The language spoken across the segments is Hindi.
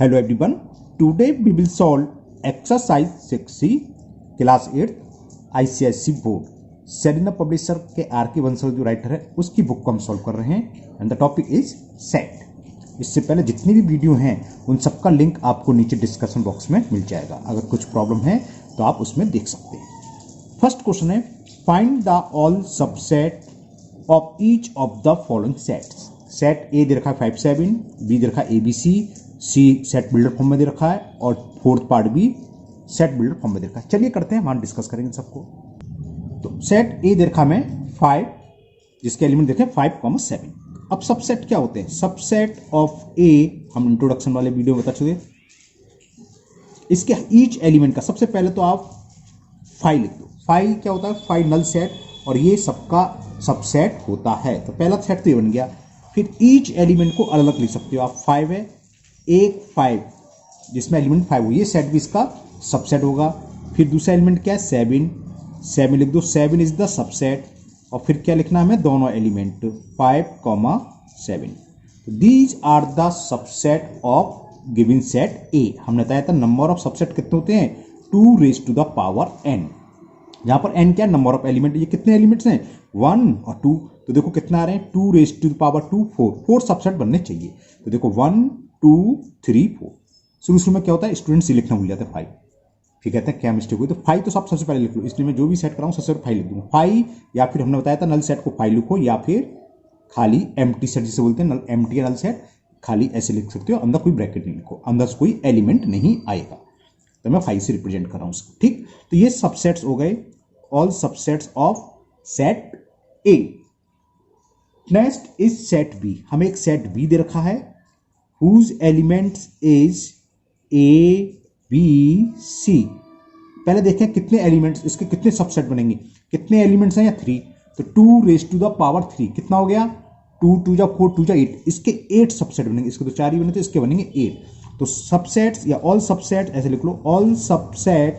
Hello everyone. Today we will solve exercise 6C class 8 ICSE board Serena publisher के आर.के. बंसल जो राइटर है उसकी बुक को हम सॉल्व कर रहे हैं and the topic is set. इससे पहले जितनी भी वीडियो हैं उन सबका लिंक आपको नीचे डिस्कशन बॉक्स में मिल जाएगा। अगर कुछ प्रॉब्लम है तो आप उसमें देख सकते हैं। फर्स्ट क्वेश्चन है find the all subset of each of the following sets. Set A दे रखा है 5 7, बी दे रखा है ABC, C set builder form में दे रखा है और फोर्थ पार्ट भी सेट बिल्डर फॉर्म में दे रखा है। चलिए करते हैं, वहां डिस्कस करेंगे सबको। तो सेट ए दे रखा है 5 जिसके एलिमेंट देखें 5, 7। अब सबसेट क्या होते हैं? सबसेट ऑफ ए हम इंट्रोडक्शन वाले वीडियो में बता चुके। इसके ईच एलिमेंट का सबसे पहले तो आप 5 लिख दो। 5 क्या होता है? 5 नल सेट और ये सबका सबसेट होता है। तो पहला सेट तो ये बन गया। फिर ईच एलिमेंट को अलग अलग लिख सकते हो आप। 5 है, एक 5 जिसमें एलिमेंट 5 हो, ये सेट भी इसका सबसेट होगा। फिर दूसरा एलिमेंट क्या है? 7 लिख दो। 7 इज द सबसेट। और फिर क्या लिखना है हमें? दोनों element 5, 7। These are the subset of given set A. हमने बताया था नंबर ऑफ सबसेट कितने होते हैं? 2 raise to the power n। यहां पर n क्या है? Number of element. ये कितने एलिमेंट्स हैं? 1 और 2। तो देखो कितना आ रहे हैं? 2 raise to the power 2, 4 subset बनने चाहिए। तो देखो 1 2 3 4। शुरू में क्या होता है? स्टूडेंट सी लिखना भूल जाते हैं 5। फिर कहते हैं क्या मिस्टेक हुई? तो 5 तो सबसे पहले लिख लो। इसलिए मैं जो भी सेट कराऊं सबसे पहले 5 लिख दूंगा। 5 या फिर हमने बताया था नल सेट को 5 लिखो या फिर खाली एम्प्टी सेट जिसे बोलते हैं, एम्प्टी नल सेट खाली ऐसे लिख सकते हो। अंदर कोई ब्रैकेट नहीं लिखो, अंदर से कोई एलिमेंट नहीं आएगा। तो मैं 5 से रिप्रेजेंट कर रहा हूं उसको। ठीक, तो ये सबसेट्स हो गए, all subsets of set A. Next is set B. हमें एक सेट बी दे रखा है whose elements is A, B, C। पहले देखें कितने एलिमेंट्स, इसके कितने सबसेट बनेंगे। कितने एलिमेंट्स हैं? या 3। तो 2 रेज टू द पावर 3 कितना हो गया? 2 2 जा 4 2 जा 8। इसके 8 सबसेट बनेंगे। इसके तो 4 ही बने थे, इसके बनेंगे 8। तो सबसेट्स या ऑल सबसेट ऐसे लिख लो, all subset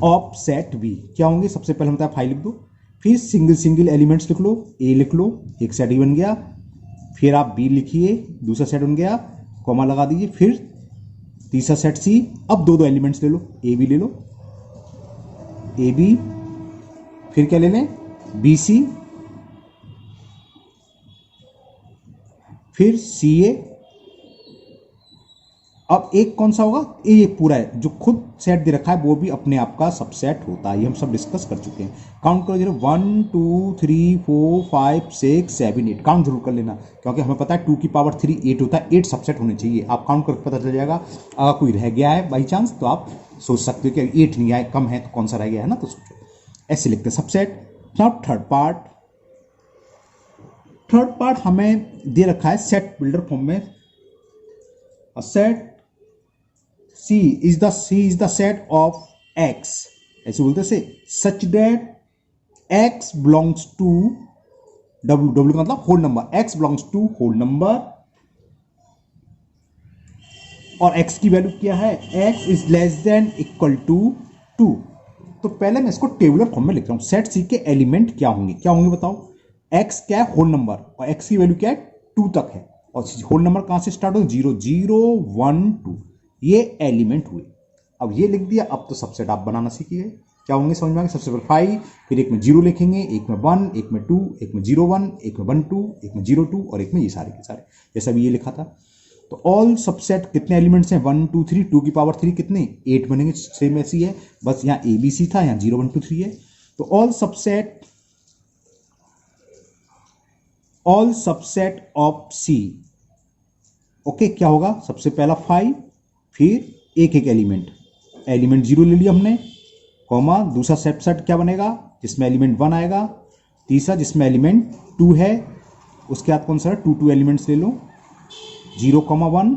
of set B क्या होंगे? सबसे पहले हम 5 लिख दो। फिर सिंगल एलिमेंट्स लिख लो। ए लिख लो, एक सेट ही बन गया। फिर आप बी लिखिए, दूसरा सेट बन गया, कॉमा लगा दीजिए। फिर तीसरा सेट सी। अब दो एलिमेंट्स ले लो, ए बी ले लो, ए बी। फिर क्या ले लें? B C. फिर सी ए। अब एक कौन सा होगा? ये पूरा है जो खुद सेट दे रखा है वो भी अपने आप का सबसेट होता है। ये हम सब डिस्कस कर चुके हैं। काउंट करो जरा, 1 2 3 4 5 6 7 8। काउंट जरूर कर लेना क्योंकि हमें पता है 2 की पावर 3 8 होता है। 8 सबसेट होने चाहिए। आप काउंट करके पता चल जाएगा। अगर कोई रह गया है बाई चांस तो आप सोच सकते हो कि 8 नहीं आए, कम है तो कौन सा रह गया है ना। तो सोचो, ऐसे लिखते हैं सबसेट। नाउ थर्ड पार्ट हमें दे रखा है सेट बिल्डर फॉर्म में। Set C is the set of X, ऐसे बोलते से such that X belongs to W का मतलब whole number. X belongs to whole number और X की वैल्यू क्या है? X is less than equal to 2। तो पहले मैं इसको टेबुलर फॉर्म में लिख रहा हूं। सेट C के एलिमेंट क्या होंगे बताओ? X क्या है? होल नंबर और X की वैल्यू क्या है? 2 तक है। और होल नंबर कहां से स्टार्ट हो? 0 0 1 2। ये एलिमेंट हुए। अब ये लिख दिया। अब तो सबसेट आप बनाना सीखिए। क्या होंगे समझ में आ गया? सबसे पहले 5, फिर एक में 0 लिखेंगे, एक में 1, एक में 2, एक में 0 1, एक में 1 2, एक में 0 2 और एक में ये सारे के सारे जैसा भी ये लिखा था। तो ऑल सबसेट कितने एलिमेंट्स हैं? 1 2 3। 2 की पावर 3 कितने? 8 बनेंगे। सेम ऐसी है, बस यहाँ ABC था, यहाँ 0 1 2 3 है। तो all subset of C। Okay, क्या होगा? सबसे पहला 5, फिर एक एलिमेंट 0 ले लिया हमने, कॉमा। दूसरा सबसेट क्या बनेगा? जिसमें एलिमेंट 1 आएगा। तीसरा जिसमें एलिमेंट 2 है, उसके बाद कौन सा? 2 2 एलिमेंट्स ले लो, 0 1।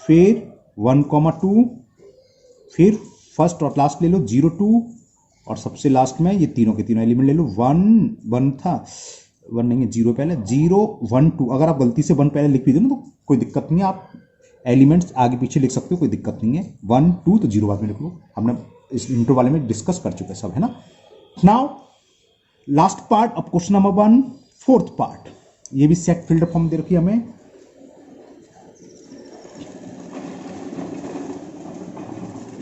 फिर 1 2। फिर फर्स्ट और लास्ट ले लो 0 2 और सबसे लास्ट में ये तीनों के तीनों एलिमेंट ले लो। 1 था, 1 नहीं है, 0 पहले, 0 1 2। अगर आप गलती से 1 पहले लिख भी दो ना तो कोई दिक्कत नहीं है, आप एलिमेंट्स आगे पीछे लिख सकते हो, कोई दिक्कत नहीं है। 1 2 तो 0 बाद में लिख लो। हमने इस इंट्रो वाले में डिस्कस कर चुके सब, है ना। Now last part of question number 1, fourth part. ये भी सेट फिल्टर फॉर्म दे रखी है हमें।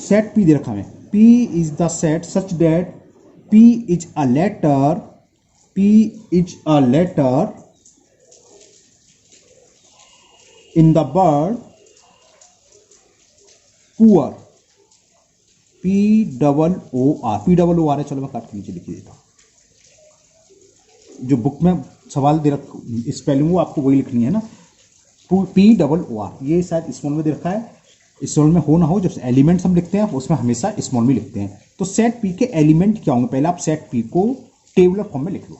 सेट पी दे रखा है, P is the set such that P is a letter, P is a letter in the word poor, POOR है। चलो मैं काट के नीचे लिख देता हूं, जो बुक में सवाल दे रखा स्पेलिंग वो आपको वही लिखनी है ना, POOR। ये शायद स्मॉल में दे रखा है, स्मॉल में हो ना हो, जब एलिमेंट्स हम लिखते हैं उसमें हमेशा स्मॉल में लिखते हैं। तो सेट पी के एलिमेंट क्या होंगे, पहले आप सेट पी को टेबुलर फॉर्म में लिख लो।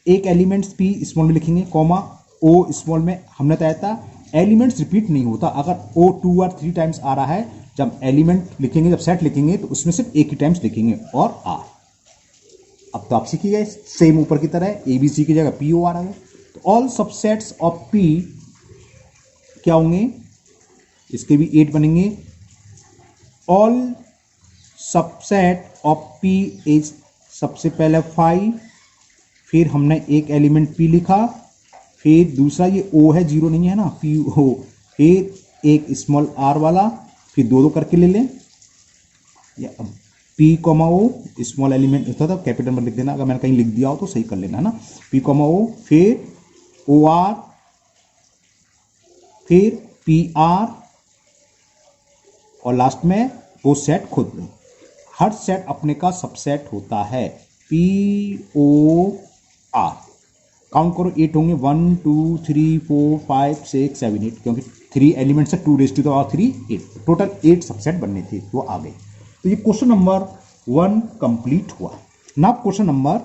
एक एलिमेंट्स पी स्मॉल में लिखेंगे, कॉमा ओ स्मॉल में। हमने बताया था एलिमेंट्स रिपीट नहीं होता, अगर ओ 2 और 3 टाइम्स आ रहा है, जब एलिमेंट लिखेंगे, जब सेट लिखेंगे तो उसमें सिर्फ एक ही टाइम्स लिखेंगे और आर। अब तो आप सीखी गए, सेम ऊपर की तरह ABC की जगह POR आ गए। तो ऑल सबसेट्स ऑफ P क्या होंगे, इसके भी 8 बनेंगे। All subset of P is, सबसे पहले 5, फिर हमने एक एलिमेंट P लिखा, फिर दूसरा ये O है, 0 नहीं है ना, PO, फिर एक स्मॉल r वाला, फिर दो करके ले लें, या P, O स्मॉल एलिमेंट होता था, कैपिटल में लिख देना, अगर मैंने कहीं लिख दिया हो तो सही कर लेना है ना, P, O, फिर OR, फिर PR, और लास्ट में वो सेट खुद में। हर सेट अपने का सबसेट होता है, POR। काउंट करो, 8 होंगे, 1 2 3 4 5 6 7 8, क्योंकि 3 एलिमेंट्स है, 2⁻3 8, टोटल 8 सबसेट बनने थे, वो आ गए। तो ये क्वेश्चन नंबर 1 कंप्लीट हुआ। Now question number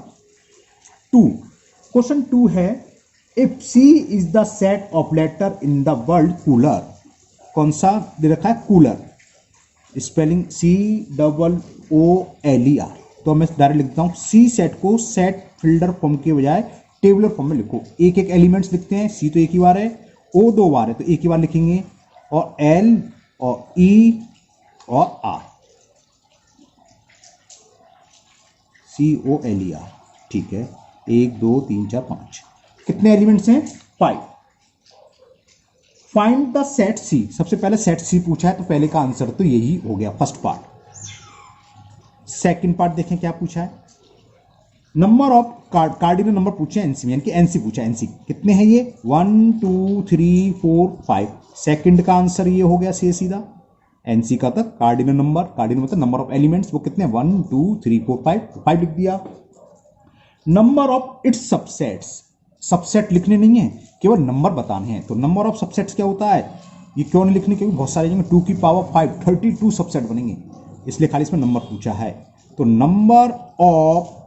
2। क्वेश्चन 2 है, if C is the set of letter in the word cooler. कौन सा दे रखा है, कूलर, स्पेलिंग COOLER। तो मैं डायरेक्ट लिखता हूं, C सेट को सेट फिल्डर फॉर्म के बजाय टेबुलर फॉर्म में लिखो। एक एक एलिमेंट्स लिखते हैं, C तो एक ही बार है, O 2 बार है तो एक ही बार लिखेंगे, और L और E और R, COLER। ठीक है, 1 2 3 4 5, कितने एलिमेंट्स हैं, 5। Find the set C। सबसे पहले सेट C पूछा है, तो पहले का आंसर तो यही हो गया, फर्स्ट पार्ट। सेकंड पार्ट देखें क्या पूछा है, नंबर ऑफ कार्डिनल नंबर पूछे NC में, यानी कि NC पूछा, NC कितने हैं ये, 1 2 3 4 5। सेकंड का आंसर ये हो गया सीधा, NC का तक कार्डिनल नंबर, कार्डिनल मतलब नंबर ऑफ एलिमेंट्स, वो कितने 1 2 3 4 5, 5 लिख दिया। Number of its subsets, subset लिखने नहीं है, केवल नंबर बताने हैं। तो नंबर ऑफ सबसेट्स क्या होता है, ये क्यों नहीं लिखने, क्योंकि बहुत सारे 2 की पावर 5 32 सबसेट बनेंगे, इसलिए खाली इसमें नंबर पूछा है। तो नंबर ऑफ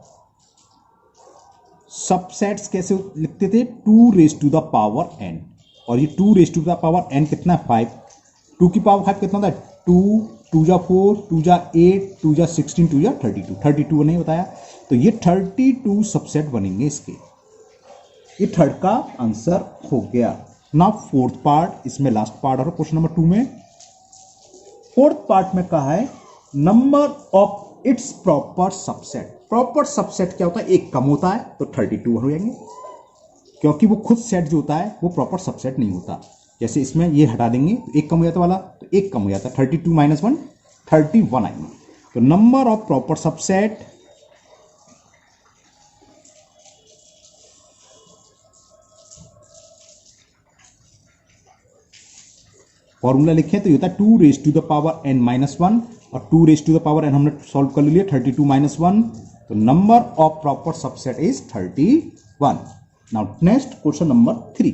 सबसेट्स कैसे लिखते थे, 2⁻n, और ये 2⁻n कितना है, 5। 2 की पावर 5 कितना होता है, 2 2 जा 4 2 जा 8 2 जा 16 2 जा 32 नहीं बताया। तो ये 32 सबसेट बनेंगे इसके, ये थर्ड का आंसर हो गया। ना फोर्थ पार्ट, इसमें लास्ट पार्ट और क्वेश्चन नंबर 2 में। फोर्थ पार्ट में कहा है, number of its proper subset. Proper subset क्या होता है, एक कम होता है तो 32 हो जाएंगे, क्योंकि वो खुद सेट जो होता है वो प्रॉपर सबसेट नहीं होता। जैसे इसमें ये हटा देंगे तो एक कम हो जाता वाला, तो एक कम हो जाता, 32 - 1 31 आएंगे। तो number of proper subset formula लिखे तो ये होता है 2⁻n-1, और 2⁻n हमने सॉल्व कर लिया, 32 - 1। तो number of proper subset is 31। Now next question number 3,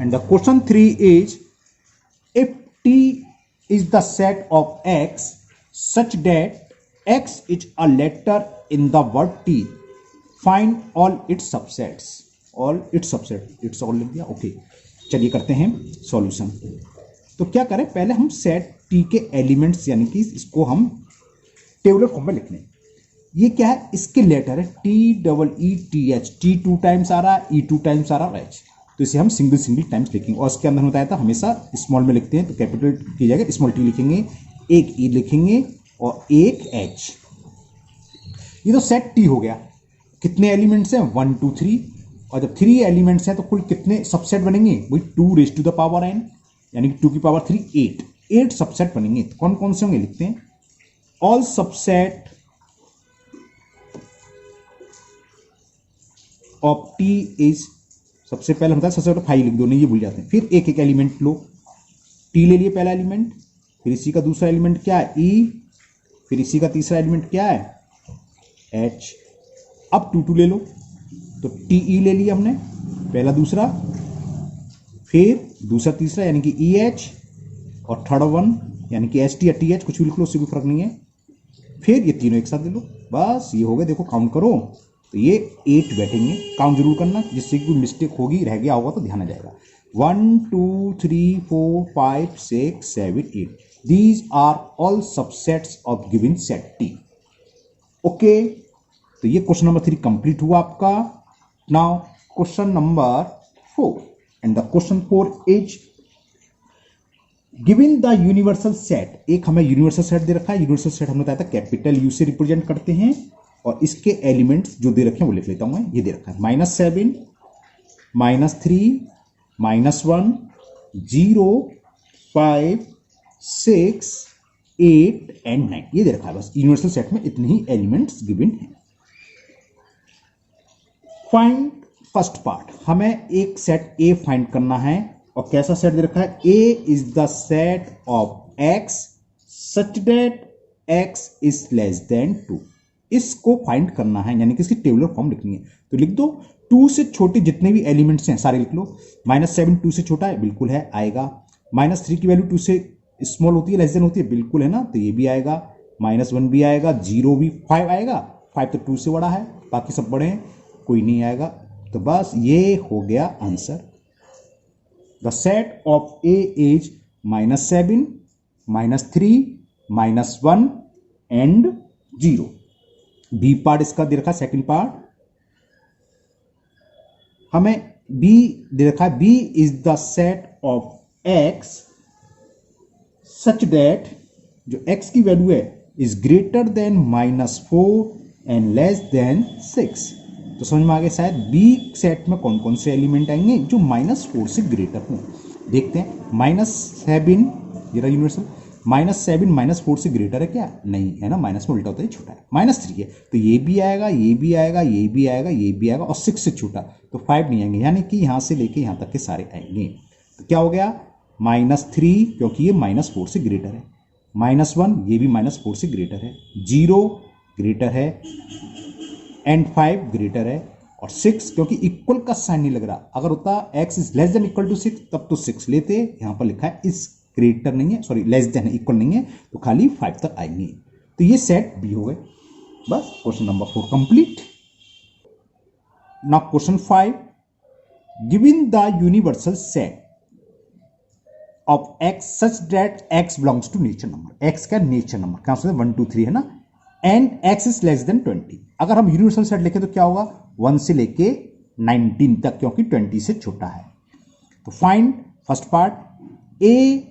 and the question 3 is, if T is the set of X such that X is a letter in the word T, find all its subsets। all its subset, it's all लिख दिया, ओके। चलिए करते हैं सॉल्यूशन। तो क्या करें, पहले हम सेट T के एलिमेंट्स, यानी कि इसको हम टेबुलर फॉर्म में लिख लें। ये क्या है, इसके लेटर है TEETH, T 2 टाइम्स आ रहा है, E 2 टाइम्स आ रहा है, H, तो इसे हम सिंगल टाइम्स लिखेंगे। और इसके अंदर बताया था हमेशा स्मॉल में लिखते हैं, तो कैपिटल की जगह स्मॉल T लिखेंगे, एक E लिखेंगे और एक H। ये तो सेट T हो गया। कितने एलिमेंट्स हैं, 1 2 3, और जब 3 एलिमेंट्स हैं तो कुल कितने सबसेट बनेंगे, वही 2⁻n, यानी कि 2 की पावर 3 8। 8 सबसेट बनेंगे। तो कौन कौन से होंगे लिखते हैं। All subset of T is, सबसे पहले होता है सबसे पहले 5 लिख दो, नहीं ये भूल जाते हैं। फिर एक एक एलिमेंट लो, टी ले लिए पहला एलिमेंट, फिर इसी का दूसरा एलिमेंट क्या है ई, फिर इसी का तीसरा एलिमेंट क्या है एच। अब 2 2 ले लो, तो टी ई ले लिया हमने पहला दूसरा, फिर दूसरा तीसरा यानी कि ई एच, और थर्ड वन यानी कि एच टी या टी एच, कुछ भी लिख लो उससे कोई फर्क नहीं है। फिर ये तीनों एक साथ ले लो, बस ये हो गए। देखो काउंट करो तो ये 8 बैठेंगे। काउंट जरूर करना, जिससे कोई मिस्टेक होगी रह गया होगा तो ध्यान आ जाएगा। 1 2 3 4 5 6 7 8 these are all subsets of given set T. Okay, तो ये क्वेश्चन नंबर 3 कंप्लीट हुआ आपका। Now question number 4 and the question 4 is given the universal set. एक हमें यूनिवर्सल सेट दे रखा है। यूनिवर्सल सेट हमने बताया था कैपिटल यू से रिप्रेजेंट करते हैं, और इसके एलिमेंट्स जो दे रखे हैं वो लिख लेता हूं मैं। ये दे रखा है -7 -3 -1 0 5 6 8 एंड 9 ये दे रखा है। बस यूनिवर्सल सेट में इतने ही एलिमेंट्स गिवन हैं। फाइंड फर्स्ट पार्ट, हमें एक सेट ए फाइंड करना है। और कैसा सेट दे रखा है, A is the set of X such that X is less than 2। इसको फाइंड करना है, यानी कि इसकी टेबुलर फॉर्म लिखनी है। तो लिख दो 2 से छोटे जितने भी एलिमेंट्स हैं सारे लिख लो। -7 2 से छोटा है, बिल्कुल है, आएगा। -3 की वैल्यू 2 से स्मॉल होती है, लेस देन होती है, बिल्कुल है ना, तो ये भी आएगा। -1 भी आएगा, 0 भी, 5 आएगा, 5 तो 2 से बड़ा है, बाकी सब बड़े हैं, कोई नहीं आएगा। तो बस ये हो गया answer. The set of A is -7 -3 -1 and 0। B part इसका दे रखा है, सेकंड पार्ट हमें बी दे रखा है। B is the set of X such that, जो एक्स की वैल्यू है is greater than -4 and less than 6। तो समझ में आ गया शायद बी सेट में कौन कौन से एलिमेंट आएंगे जो -4 से ग्रेटर हों। देखते हैं। -7 ये रहा यूनिवर्सल, -7 -4 से ग्रेटर है क्या, नहीं है ना, माइनस में उल्टा होता है, छोटा है। -3 है तो ये भी आएगा, ये भी आएगा, ये भी आएगा, ये भी आएगा, और 6 से छोटा तो 5 नहीं आएंगे, यानी कि यहां से लेके यहां तक के सारे आएंगे। तो क्या हो गया, -3 क्योंकि ये -4 से ग्रेटर है, -1 ये भी -4 से ग्रेटर है, 0 ग्रेटर है एंड 5 ग्रेटर है, और 6 क्योंकि इक्वल का साइन नहीं लग रहा। अगर होता x is less than equal to 6 तब तो 6 लेते, यहां पर लिखा है इस ग्रेटर नहीं है, सॉरी लेस देन है, इक्वल नहीं है, तो खाली 5 तक आएंगे। तो ये सेट बी हो गए। बस question number 4 complete. Now question 5, given the universal set of x such that x belongs to nature number. x का नेचर नंबर क्या होता है, 1 2 3 है ना, and x is less than 20। अगर हम यूनिवर्सल सेट लिखें तो क्या होगा, 1 से लेके 19 तक, क्योंकि 20 से छोटा है। तो find first part, A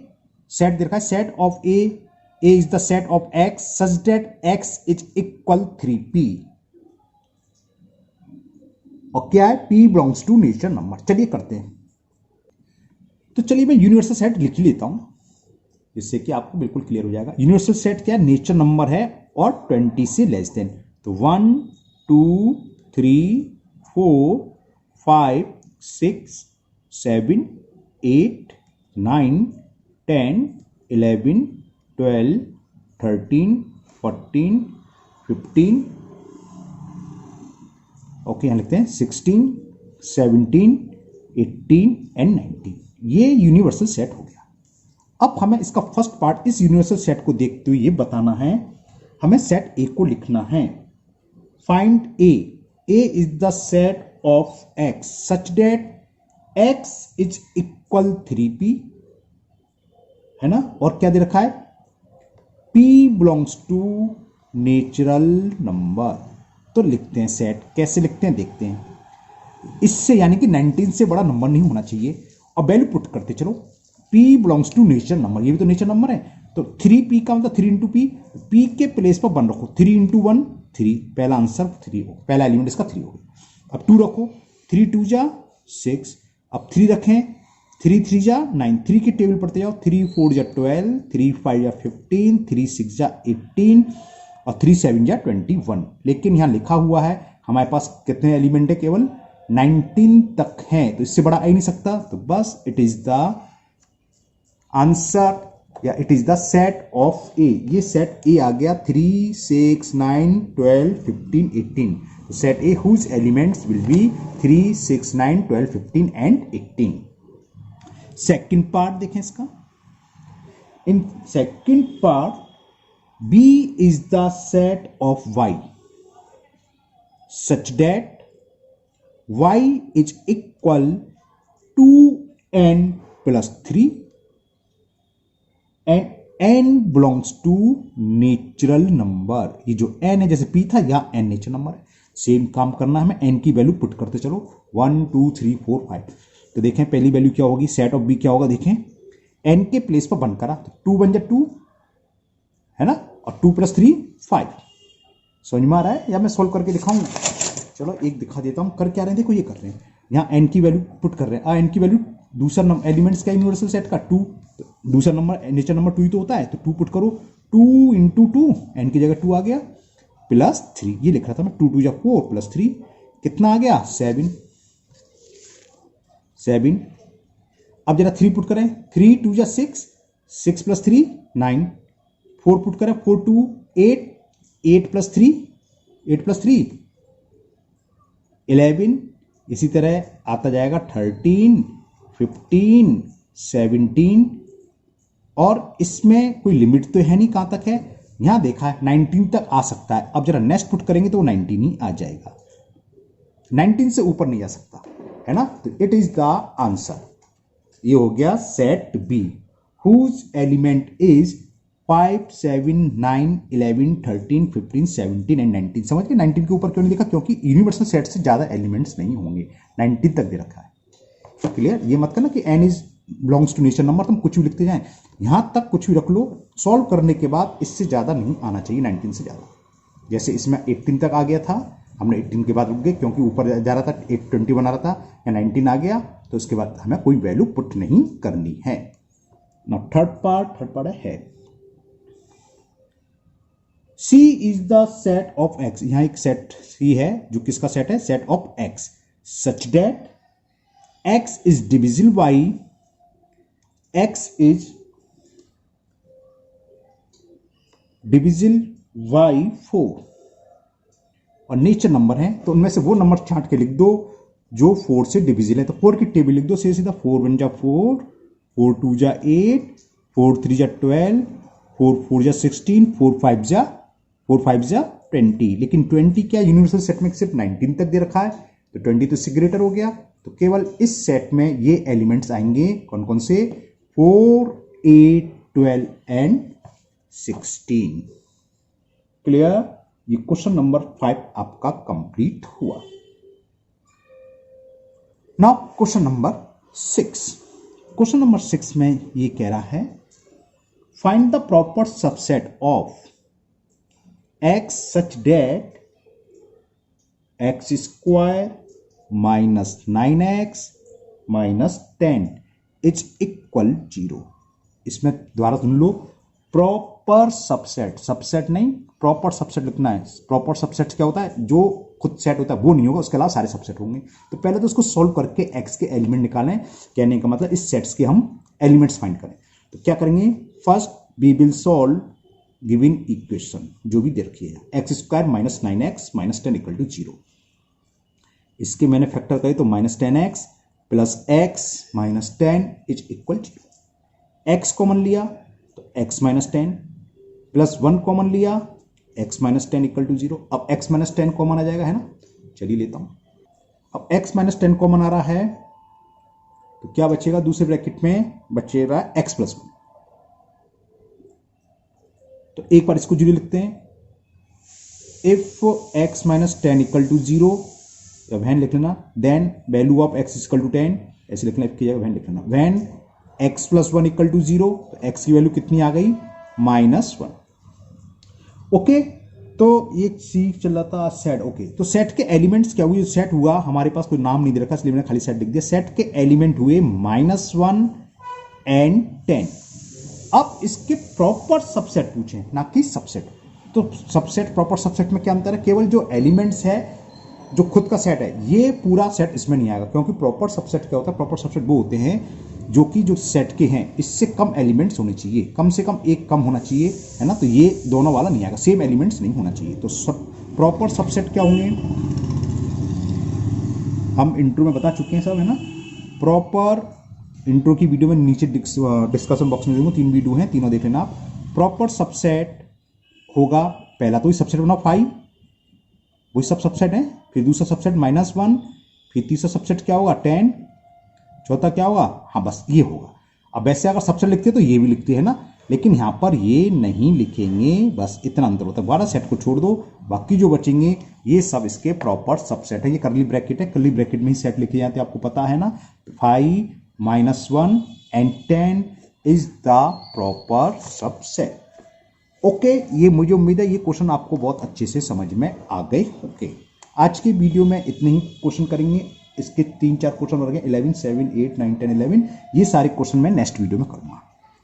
set दे रखा है, set of A is the set of X such that X is equal 3p, और क्या है, p belongs to nature number. चलिए करते हैं। तो चलिए मैं यूनिवर्सल सेट लिख ही लेता हूं, जिससे कि आपको बिल्कुल क्लियर हो जाएगा। यूनिवर्सल सेट क्या है, नेचर नंबर है और 20 से लेस देन। तो 1 2 3 4 5 6 7 8 9 10 11 12 13 14 15, ओके यहां लिखते हैं 16 17 18 एंड 19। ये यूनिवर्सल सेट हो गया। अब हमें इसका फर्स्ट पार्ट, इस यूनिवर्सल सेट को देखते हुए ये बताना है, हमें सेट ए को लिखना है। Find A is the set of X such that X is equal 3p, है ना, और क्या दे रखा है, p belongs to natural number. तो लिखते हैं सेट, कैसे लिखते हैं देखते हैं। इससे यानी कि 19 से बड़ा नंबर नहीं होना चाहिए, और वैल्यू पुट करते चलो। p belongs to nature number, ये भी तो नेचर नंबर है, तो 3p का मतलब 3 इंटू पी, p के प्लेस पर 1 रखो, 3 इंटू 1 3, पहला आंसर 3 हो, पहला एलिमेंट इसका 3 हो गया। अब 2 रखो, 3 2 जा 6, अब 3 रखें, 3 3 जा 9, 3 की टेबल पढ़ते जाओ, 3 4 जा 12, 3 5 जा 15, 3 6 जा 18 और 3 7 जा 21। लेकिन यहां लिखा हुआ है हमारे पास कितने एलिमेंट है, केवल 19 तक हैं, तो इससे बड़ा आ ही नहीं सकता। तो बस इट इज द आंसर या it is the set of A. ये सेट ए आ गया 3 6 9 12 15 18। Set A whose elements will be 3 6 9 12 15 and 18। Second part देखें इसका। In second part B is the set of Y such that Y is equal to n plus 3 and n belongs to natural number. ये जो n है जैसे p था या n नेचुरल नंबर है, सेम काम करना है, हमें n की वैल्यू पुट करते चलो 1 2 3 4 5। तो देखें पहली वैल्यू क्या होगी, सेट ऑफ b क्या होगा, देखें n के प्लेस पर वन करा तो 2 बन जा 2 है ना, और 2 + 3 5। समझ में आ रहा है या मैं सोल्व करके दिखाऊंगा? चलो एक दिखा देता हूं कर क्या रहे हैं। देखो ये कर रहे हैं, यहां n की वैल्यू पुट कर रहे हैं। n की वैल्यू दूसरा नंबर एलिमेंट्स का यूनिवर्सल सेट का 2, दूसरा नंबर नेचुरल नंबर 2 ही तो होता है, तो 2 पुट करो, 2 × 2 n की जगह 2 आ गया प्लस 3। ये लिख रहा था मैं, 2 2 जा 4 प्लस 3 कितना आ गया 7 7। अब जरा 3 पुट करें, 3 2 जा 6 6 + 3 9। 4 पुट करें, 4 2 8 8 + 3 8 + 3 11। इसी तरह आता जाएगा 13 15 17 और इसमें कोई लिमिट तो है नहीं कहां तक है, यहां देखा है 19 तक आ सकता है। अब जरा नेक्स्ट पुट करेंगे तो वो 19 ही आ जाएगा, 19 से ऊपर नहीं जा सकता है ना। तो इट इज द आंसर। ये हो गया set B whose element is 5 7 9 11 13 15 17 and 19। समझ गए 19 के ऊपर क्यों नहीं लिखा, क्योंकि यूनिवर्सल सेट से ज्यादा एलिमेंट्स नहीं होंगे, 19 तक दे रखा है। क्लियर? ये मत करना कि n is belongs to natural number, तुम कुछ भी लिखते जाएं, यहां तक कुछ भी रख लो। सॉल्व करने के बाद इससे ज्यादा नहीं आना चाहिए, 19 से ज्यादा। जैसे इसमें 18 तक आ गया था, हमने 18 के बाद रुक गए क्योंकि ऊपर जा रहा था, 21 आ रहा था, या 19 आ गया तो उसके बाद हमें कोई वैल्यू पुट नहीं करनी है। नाउ थर्ड पार्ट है C is the set of X। यहां एक सेट C है जो किसका सेट है, set of X such that X is divisible by X is divisible by 4 और नेचर नंबर है, तो उनमें से वो नंबर छांट के लिख दो जो 4 से डिविजिबल है। तो 4 की टेबल लिख दो सीधा, 4 1 जा 4 4 2 जा 8 4 3 जा 12 4 4 जा 16 4 5 जा 20। लेकिन 20 क्या यूनिवर्सल सेट में सिर्फ 19 तक दे रखा है, तो 20 तो इससे ग्रेटर हो गया। तो केवल इस सेट में ये एलिमेंट्स आएंगे कौन कौन से, 4 8 12 एंड 16। क्लियर? ये क्वेश्चन नंबर 5 आपका कंप्लीट हुआ। Now question number 6। Question number 6 में ये कह रहा है find the proper subset of x such that x square minus 9x minus 10 is equal 0। इसमें दोबारा सुन लो, प्रॉपर सबसेट, सबसेट नहीं प्रॉपर सबसेट लिखना है। प्रॉपर सबसेट क्या होता है, जो खुद सेट होता है वो नहीं होगा, उसके अलावा सारे सबसेट होंगे। तो पहले तो उसको सॉल्व करके x के एलिमेंट निकालें, कहने का मतलब इस सेट्स के हम एलिमेंट्स फाइंड करें। तो क्या करेंगे, first we will solve given equation जो भी दे रखी है, X square minus 9x minus 10 equal to 0। इसके मैंने फैक्टर करे तो minus 10x plus x minus 10 is equal 0। x common लिया तो x माइनस 10 प्लस 1 कॉमन लिया, x माइनस 10 इक्वल टू 0। अब x माइनस 10 कॉमन आ जाएगा, है ना, चलिए लेता हूं। अब x माइनस 10 कॉमन आ रहा है तो क्या बचेगा, दूसरे ब्रैकेट में बचेगा x प्लस 1। तो एक बार इसको 0 लिखते हैं। If x minus 10 equal to 0, when लिख लेना, then value of x equal to 10, ऐसे लिखना, इसकी जगह वैन लिख लेना। When x plus 1 equal to 0, तो x की वैल्यू कितनी आ गई, -1। ओके, तो ये सीख चल रहा था सेट। ओके, तो सेट के एलिमेंट्स क्या हुए? सेट हुआ, हमारे पास कोई नाम नहीं दे रखा इसलिए मैंने खाली सेट लिख दिया। सेट के एलिमेंट हुए -1 एंड 10। अब इसके प्रॉपर सबसेट पूछे ना कि सबसेट। तो सबसेट प्रॉपर सबसेट में क्या अंतर है? केवल जो एलिमेंट्स है, जो खुद का सेट है, ये पूरा सेट इसमें नहीं आएगा, क्योंकि प्रॉपर सबसेट क्या होता है? प्रॉपर सबसेट वो होते हैं जो कि जो सेट के हैं इससे कम एलिमेंट्स होने चाहिए, कम से कम एक कम होना चाहिए, है ना। तो ये दोनों वाला नहीं आएगा, सेम एलिमेंट्स नहीं होना चाहिए। तो प्रॉपर सबसेट क्या होंगे? हम इंट्रो में बता चुके हैं सब, है ना। प्रॉपर इंट्रो की वीडियो में नीचे डिस्कशन बॉक्स में दूंगा, 3 वीडियो हैं, तीनों देख लेना आप। प्रॉपर सबसेट होगा, पहला तो ही सबसेट बनाओ 5, वही सब सबसेट है। फिर दूसरा सबसेट -1, फिर तीसरा सबसेट क्या होगा? 10, चौथा क्या होगा? हाँ, बस ये होगा। अब वैसे अगर सबसेट लिखते तो ये भी लिखते हैं ना, लेकिन यहां पर ये नहीं लिखेंगे, बस इतना अंतर होता है। 12 सेट को छोड़ दो, बाकी जो बचेंगे ये सब इसके प्रॉपर सबसेट है। ये करली ब्रैकेट है, करली ब्रैकेट में ही सेट लिखे जाते हैं, आपको पता है ना। 5 -1 and 10 is the proper subset. Okay, ये मुझे उम्मीद है ये क्वेश्चन आपको बहुत अच्छे से समझ में आ गए होंगे। आज की वीडियो में इतने ही क्वेश्चन करेंगे, इसके 3-4 क्वेश्चन और 11, 7, 8, 9, 10, 11 ये सारे क्वेश्चन मैं नेक्स्ट वीडियो में करूंगा।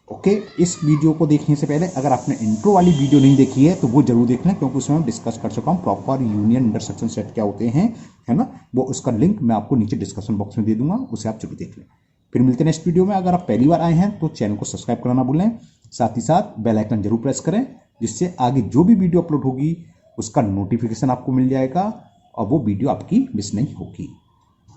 ओके, इस वीडियो को देखने से पहले अगर आपने इंट्रो वाली वीडियो नहीं देखी है तो वो जरूर देख लें, क्योंकि उसमें मैं डिस्कस कर चुका हूँ प्रॉपर यूनियन इंटरसेक्शन सेट क्या होते हैं, है ना। वो उसका लिंक मैं आपको नीचे डिस्कशन बॉक्स में दे दूंगा, उसे आप जरूर देख लें। फिर मिलते हैं नेक्स्ट वीडियो में। अगर आप पहली बार आए हैं तो चैनल को सब्सक्राइब करना भूलें, साथ ही साथ बेल आइकन जरूर प्रेस करें, जिससे आगे जो भी वीडियो अपलोड होगी उसका नोटिफिकेशन आपको मिल जाएगा और वो वीडियो आपकी मिस नहीं होगी।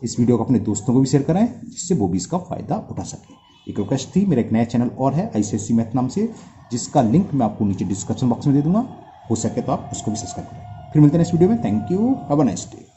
इस वीडियो को अपने दोस्तों को भी शेयर करें, जिससे वो भी इसका फायदा उठा सके। एक रिक्वेस्ट थी, मेरा एक नया चैनल और है ICSE मैथ नाम से, जिसका लिंक मैं आपको नीचे डिस्क्रिप्शन बॉक्स में दे दूंगा, हो सके तो आप उसको भी सब्सक्राइब करें। फिर मिलते हैं नेक्स्ट वीडियो में। Thank you, have a nice day.